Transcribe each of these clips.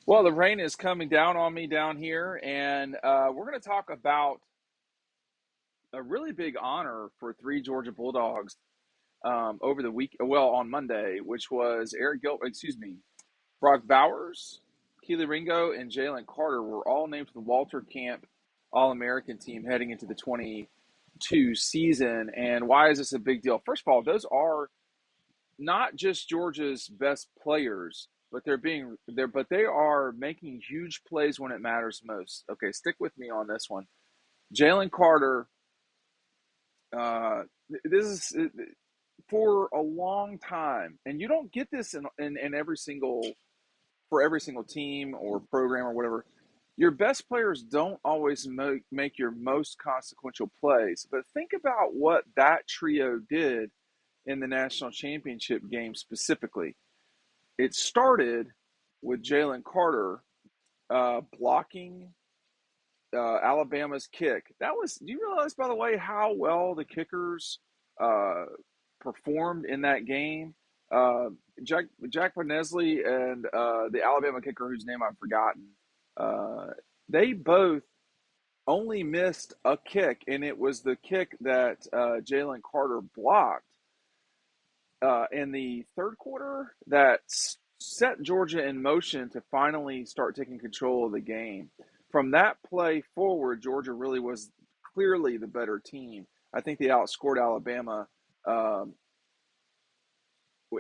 Well, the rain is coming down on me down here, and we're going to talk about a really big honor for three Georgia Bulldogs over the week. Well, on Monday, which was Brock Bowers, Kelee Ringo, and Jalen Carter were all named to the Walter Camp All-American team heading into the 22 season. And why is this a big deal? First of all, those are not just Georgia's best players, but they are making huge plays when it matters most. Okay, stick with me on this one. Jalen Carter, this is for a long time, and you don't get this in every single for every single team or program or whatever. Your best players don't always make your most consequential plays, but think about what that trio did in the national championship game specifically. It started with Jalen Carter blocking Alabama's kick. Do you realize, by the way, how well the kickers uh, performed in that game? Uh, Jack Panesley and the Alabama kicker, whose name I've forgotten, uh, they both only missed a kick, and it was the kick that Jalen Carter blocked in the third quarter that set Georgia in motion to finally start taking control of the game. From that play forward, Georgia really was clearly the better team. I think they outscored Alabama um,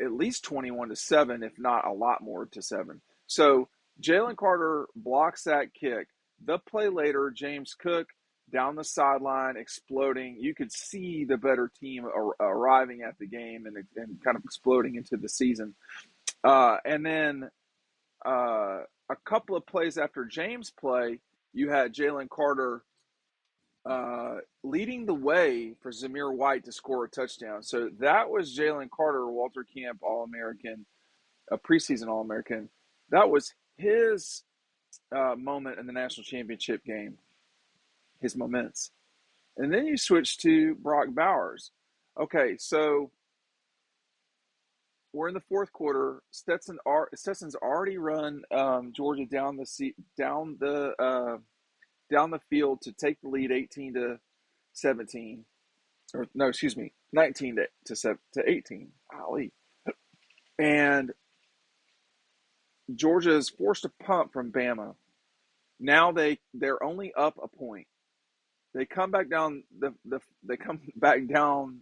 at least 21-7, if not a lot more to 7. So Jalen Carter blocks that kick. The play later, James Cook down the sideline, exploding. You could see the better team arriving at the game and kind of exploding into the season. And then a couple of plays after James' play, you had Jalen Carter leading the way for Zamir White to score a touchdown. So that was Jalen Carter, Walter Camp All-American, a preseason All-American. That was his moment in the national championship game, his moments. And then you switch to Brock Bowers. Okay, so we're in the fourth quarter. Stetson's already run Georgia down the field to take the lead 18-17, or no, excuse me, 19-18. Golly. And Georgia is forced to punt from Bama. Now they're only up a point. They come back down they come back down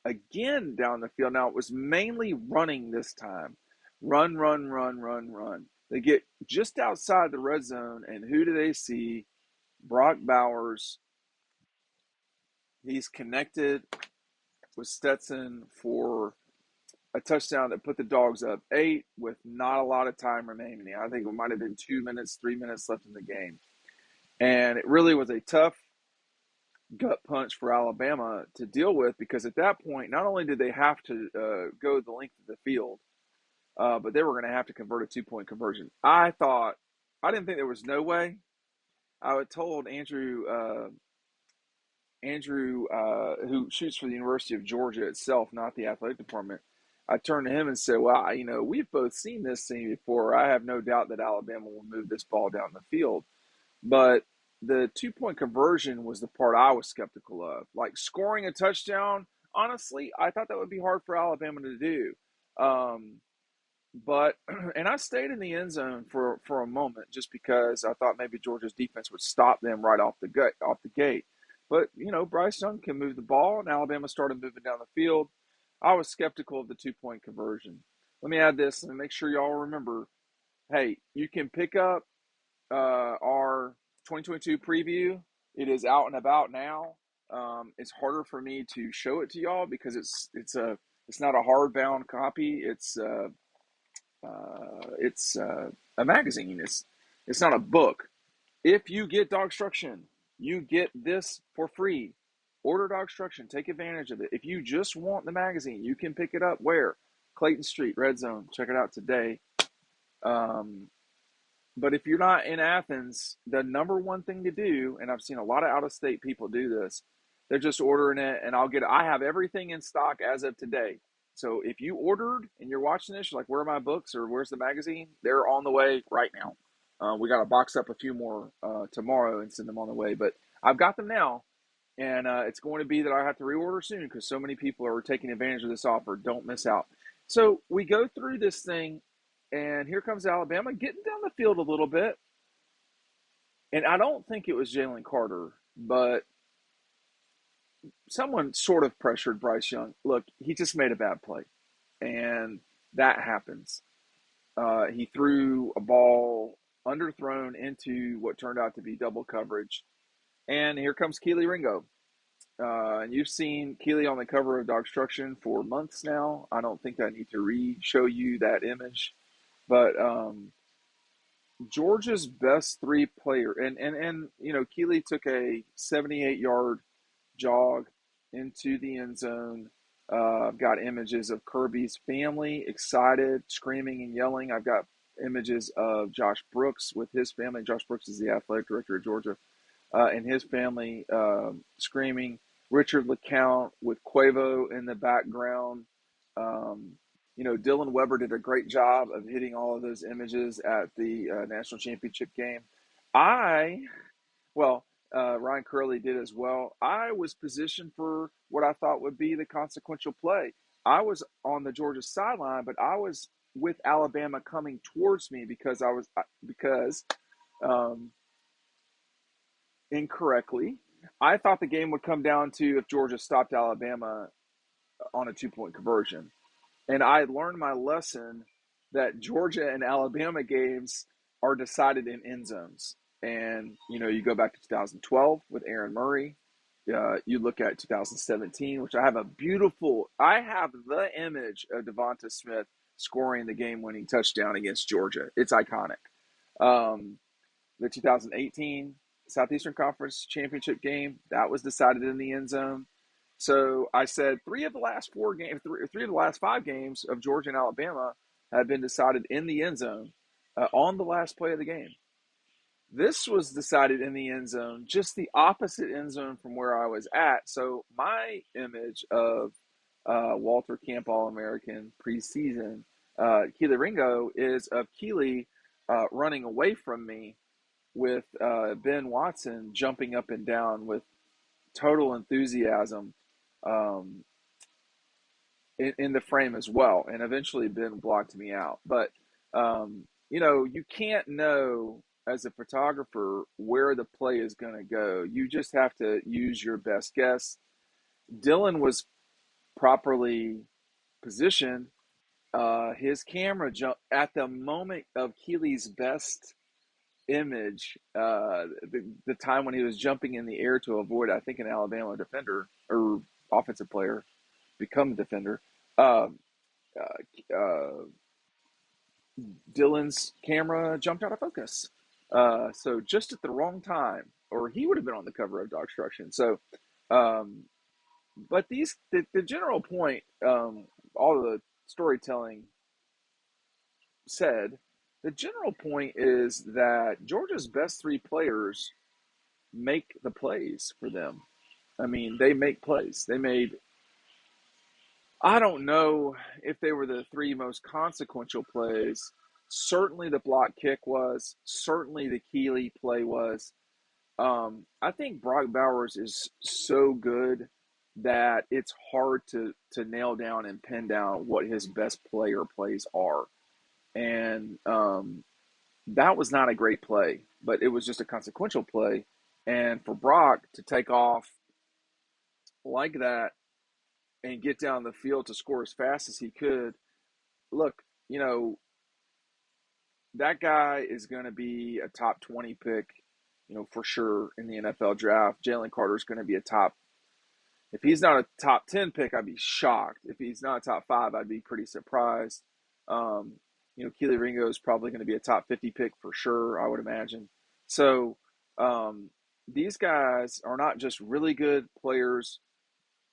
again down the field. Now it was mainly running this time. Run, run, run, run, run. They get just outside the red zone, and who do they see? Brock Bowers. He's connected with Stetson for a touchdown that put the Dogs up 8 with not a lot of time remaining. I think it might have been 2 minutes, 3 minutes left in the game. And it really was a tough gut punch for Alabama to deal with, because at that point, not only did they have to go the length of the field, but they were going to have to convert a 2-point conversion. I didn't think there was no way. I had told Andrew, who shoots for the University of Georgia itself, not the athletic department. I turned to him and said, well, we've both seen this thing before. I have no doubt that Alabama will move this ball down the field. But the 2-point conversion was the part I was skeptical of. Like scoring a touchdown, honestly, I thought that would be hard for Alabama to do. But and I stayed in the end zone for a moment just because I thought maybe Georgia's defense would stop them right off the gate. But Bryce Young can move the ball, and Alabama started moving down the field. I was skeptical of the 2-point conversion. Let me add this and make sure y'all remember. Hey, you can pick up our 2022 preview. It is out and about now. It's harder for me to show it to y'all because it's not a hardbound copy. It's a magazine. It's not a book. If you get DAWGSTRUCTION, you get this for free. Order DAWGSTRUCTION. Take advantage of it. If you just want the magazine, you can pick it up where? Clayton Street, Red Zone. Check it out today. But if you're not in Athens, the number one thing to do, and I've seen a lot of out-of-state people do this, they're just ordering it, and I have everything in stock as of today. So if you ordered and you're watching this, you're like, where are my books or where's the magazine? They're on the way right now. We got to box up a few more tomorrow and send them on the way, but I've got them now, and it's going to be that I have to reorder soon because so many people are taking advantage of this offer. Don't miss out. So we go through this thing, and here comes Alabama getting down the field a little bit, and I don't think it was Jalen Carter, but someone sort of pressured Bryce Young. Look, he just made a bad play, and that happens. He threw a ball underthrown into what turned out to be double coverage. And here comes Kelee Ringo. And you've seen Kelee on the cover of DAWGSTRUCTION for months now. I don't think I need to show you that image. But Georgia's best three player, and you know, Kelee took a 78-yard jog into the end zone. I've got images of Kirby's family excited, screaming and yelling. I've got images of Josh Brooks with his family. Josh Brooks is the athletic director of Georgia, and his family screaming. Richard LeCount with Quavo in the background. Um, you know, Dylan Weber did a great job of hitting all of those images at the national championship game. I well, Ryan Curley did as well. I was positioned for what I thought would be the consequential play. I was on the Georgia sideline, but I was with Alabama coming towards me because um, incorrectly, I thought the game would come down to if Georgia stopped Alabama on a 2-point conversion. And I learned my lesson that Georgia and Alabama games are decided in end zones. And, you know, you go back to 2012 with Aaron Murray. You look at 2017, which I have the image of Devonta Smith scoring the game-winning touchdown against Georgia. It's iconic. Um, the 2018 Southeastern Conference Championship game, that was decided in the end zone. So I said three of the last five games of Georgia and Alabama have been decided in the end zone on the last play of the game. This was decided in the end zone, just the opposite end zone from where I was at. So my image of Walter Camp All-American preseason, Kelee Ringo, is of Kelee running away from me with Ben Watson jumping up and down with total enthusiasm um, in the frame as well. And eventually Ben blocked me out. But, you know, you can't know as a photographer where the play is going to go. You just have to use your best guess. Dylan was properly positioned. His camera jumped at the moment of Keelee's best image, the time when he was jumping in the air to avoid, I think, an Alabama defender or offensive player, become a defender. Um, Dylan's camera jumped out of focus. So just at the wrong time, or he would have been on the cover of DAWGSTRUCTION. So, um, but the general point, all the storytelling said, the general point is that Georgia's best three players make the plays for them. I mean, they make plays. I don't know if they were the three most consequential plays. Certainly the block kick was, certainly the Kelee play was. I think Brock Bowers is so good that it's hard to nail down and pin down what his best player plays are. And that was not a great play, but it was just a consequential play. And for Brock to take off like that and get down the field to score as fast as he could, look, you know, that guy is going to be a top 20 pick, you know, for sure in the NFL draft. Jalen Carter is going to be if he's not a top 10 pick, I'd be shocked. If he's not a top 5, I'd be pretty surprised. Um, you know, Kelee Ringo is probably going to be a top 50 pick for sure, I would imagine. So these guys are not just really good players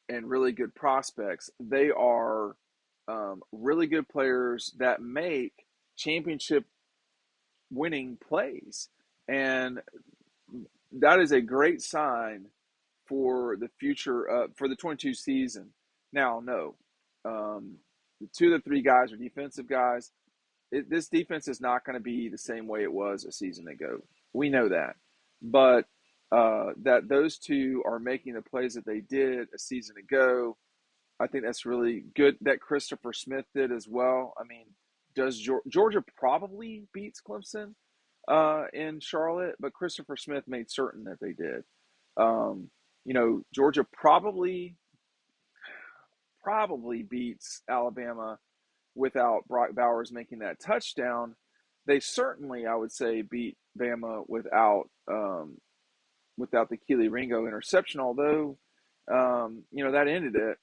and really good prospects. They are really good players that make championship winning plays. And that is a great sign for the future, for the 22 season. Now, no, 2 of the 3 guys are defensive guys. this defense is not going to be the same way it was a season ago. We know that, but that those two are making the plays that they did a season ago, I think that's really good. That Christopher Smith did as well. I mean, does Georgia probably beats Clemson in Charlotte, but Christopher Smith made certain that they did. Georgia probably beats Alabama without Brock Bowers making that touchdown. They certainly, I would say, beat Bama without the Kelee Ringo interception. Although, that ended it.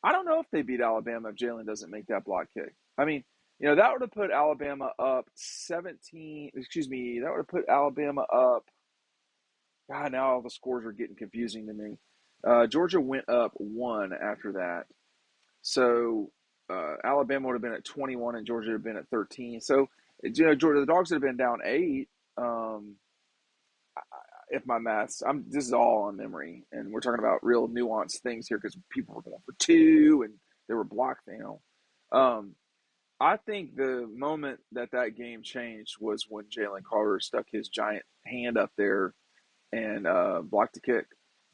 I don't know if they beat Alabama if Jalen doesn't make that block kick. I mean, that would have put Alabama up 17. Excuse me, that would have put Alabama up. God, now all the scores are getting confusing to me. Georgia went up 1 after that. So Alabama would have been at 21 and Georgia would have been at 13. So, Georgia, the Dogs would have been down 8. If my maths, this is all on memory, and we're talking about real nuanced things here because people were going for 2 and they were blocked. I think the moment that game changed was when Jalen Carter stuck his giant hand up there and blocked the kick.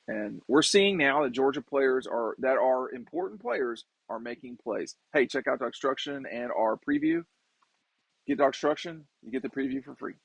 And we're seeing now that Georgia players that are important players are making plays. Hey, check out DAWGSTRUCTION and our preview. Get DAWGSTRUCTION, you get the preview for free.